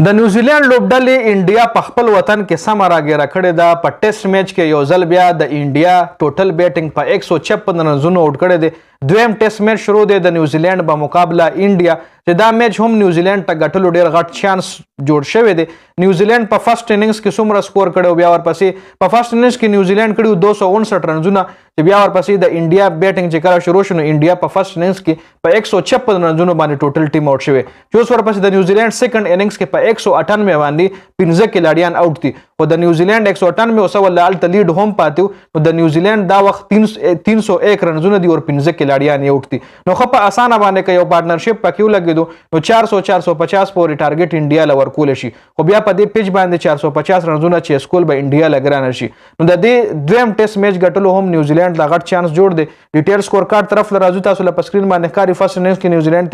د نیوزیلند لوبډلې انډیا په خپل وطن کې سمه راګیره کړې ده. په ټیسټ میچ کې یو ځل بیا د انډیا ټوټل بیټینګ په 156 رنزونو آوټ کړی دی. دویم ټیسټ میچ شروع دی د نیوزیلند په مقابله انډیا، چې دا میچ هم نیوزیلند ته ګټلو ډیر غټ چانس جوړ شوی دی. نیوزیلند په فرست اننګز کې څومره سکور کړی، بیا ورپسې په فرست اننګز کې نیوزیلند کړي 259 رنزونه، چې بیا ورپسې د انډیا بیټینګ چې کله شروع شو نو انډیا په فرست اننګز کې په 156 رنزونو باندې ټوټل ټیم آوټ شوی، چې اوس ورپسې د نیوزیلند سیکنډ اننګز کې په 198 باندې 15 کلاډیان آوټ دي. خو د نیوزیلند 198 او سو لالته لیډ هم پاتیو، نو د نیوزیلند دا وخت 301 رنزونه دي او 15 کلاډیان آوټ دي. نو خو په اسانه باندې که یو پارټنرشپ پکې ولګیدو نو 450 پورې ټارګټ انډیا له ورکول شي، خو بیا په دې پیچ باندې 450 رنزونه چې سکول به انډیا لګران شي. نو د دې دویم ټیسټ میچ ګټلو هم نیوزیلند لا غټ چانس جوړ دی. ډیټیل سکور کارت طرف له راځو، تاسو له سکرین باندې ښکاري. فرست اننګز کې نیوزیلند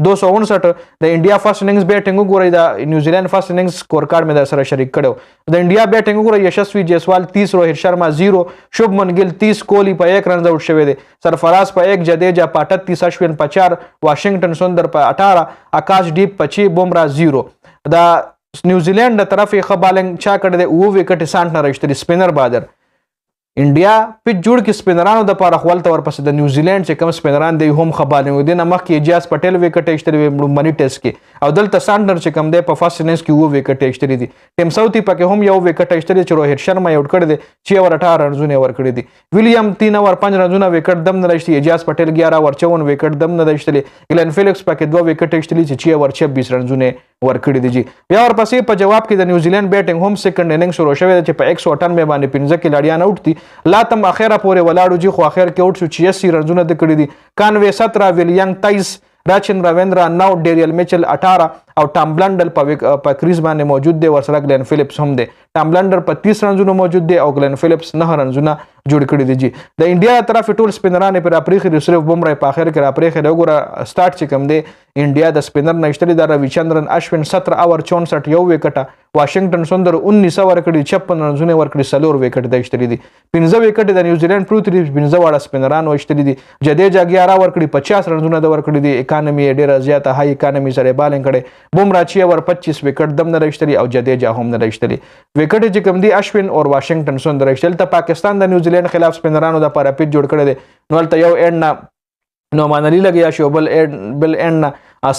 259، د انډیا فرست اننګز بیټینګ وګورئ، د نیوزیلند فرست اننګز سکور کارت مې در سره شریک کړو. د انډیا بیټینګ وګورئ، یشسوی جیسوال 30، روهت شرما 0، شبمن گل 30، کوهلی په 1 رن آؤٹ شوی دی، سرفراز په 1، جدیجا په 38، اشوین په 4، واشنگټن سندر په 18، آکاش ډیپ په 6، بومرا 0. د نیوزیلند طرف یې ښه بالنګ چا کړی دی، 9 وکټې سانټنر ایشتلي، سپینر بادر. انډیا پیچ جوړ کې سپینرانو د پاره خپل تور پس د نیوزیلند چې کوم سپینران دی هم خبالنګ دي نه مخکې اجاز پټیل وکټ ایشتري لومبني ټیسټ کې، او دلته سانټنر چې کوم دی په فرست اننګز کې 9 وکټ ایشتري دي. ټیم ساوثي پکې هم یو وکټ ایشتري چې روهت شرما یې آوټ کړی دی، چې ور 18 رنزونه ور کړی دي. ویلیام 3 اور 5 رنزونه وکټ دم نه راشتي، اجاز پټیل 11 اور 54 وکټ دم نه راشتي، ګلن فیلکس پکې 2 وکټ ایشتري چې ور 26 رنزونه ور کړی دي. بیا ورپسې په جواب کې د نیوزیلند بیټینګ هم سیکنډ اننګ شروع شوی چې په 198 باندې 15 کلاډیان آوټ دي. لاتم اخیره پورې ولاړو جی، خو اخر کې آوټ شو 86 رنزونه د کړی دي. کانوے 17، ویلیام 23، راچن راویندرا 9، ډیریل میچل 18، او ټام بلنډل په کریز باندې موجود دی، ورسره ګلن فیلپس هم دی. ټام بلنډر په 30 رنزونو موجود دی او ګلن فیلپس 9 رنزونه جوړ کړي دي. جی د انډیا طرف ټول سپینران پر اپریخي، صرف بومرا په اخر کې اپریخي دی. وګوره سٹارټ چې کوم دی انډیا د سپینر نشتري د رویچندرن اشوین 17 اور 64 یو وکټه، واشنگټن سندر 19 ور کړي، 56 رنزونه ور کړي، 4 وکټ د اشتري دي. 15 وکټ د نیوزیلند پروت دي، 15 واړه سپینران اشتري دي. جدیجا 11 ور کړي، 50 رنزونه د ور کړي دي. اکانومي ډیره زیاته هاي اکانومي سره بالنګ کړي. بومرا 6 اور 25 وکټ دم نه راشتري، او جدیجا هم نه راشتري. وکټ چې کوم دی اشوین اور واشنگټن سندر راشتل. ته پاکستان د نیوزیلند خلاف سپینرانو د لپاره پیچ جوړ کړی دی. نو هلته یو اینډ نه نعمان علي لګیا شي، بل اینډ نه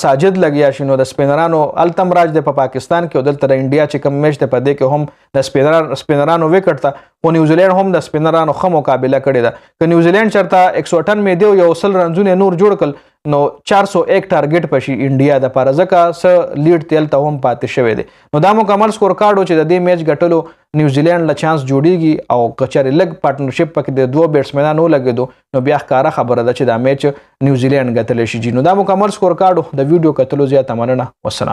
ساجد لګیا شي. نو د سپینرانو التم راج دی په پاکستان کې، او دلته د انډیا چې کوم میچ دی په دې کې هم د سپینرانو وکټ ته، خو نیوزیلند هم د سپینرانو ښه مقابله کړې ده. که نیوزیلند چېرته 198 دی او یو 100 رنزونه نور جوړ کړل نو 401 ټارګټ پشي انډیا د پاره، ځکه څه لیډ تلته هم پاتې شوی دی. نو دا مکمل سکور کارډ چې د دې میچ ګټلو نیوزیلند له چانس جوړیږي، او کچاري لګ پارټنرشپ پکې د دوه بیټسمنانو لګیدو نو بیا ښکاره خبره ده چې دا میچ نیوزیلند ګټلی شي. جی نو دا مکمل سکور کارډ د ویډیو کتلو زیاته مننه. والسلام.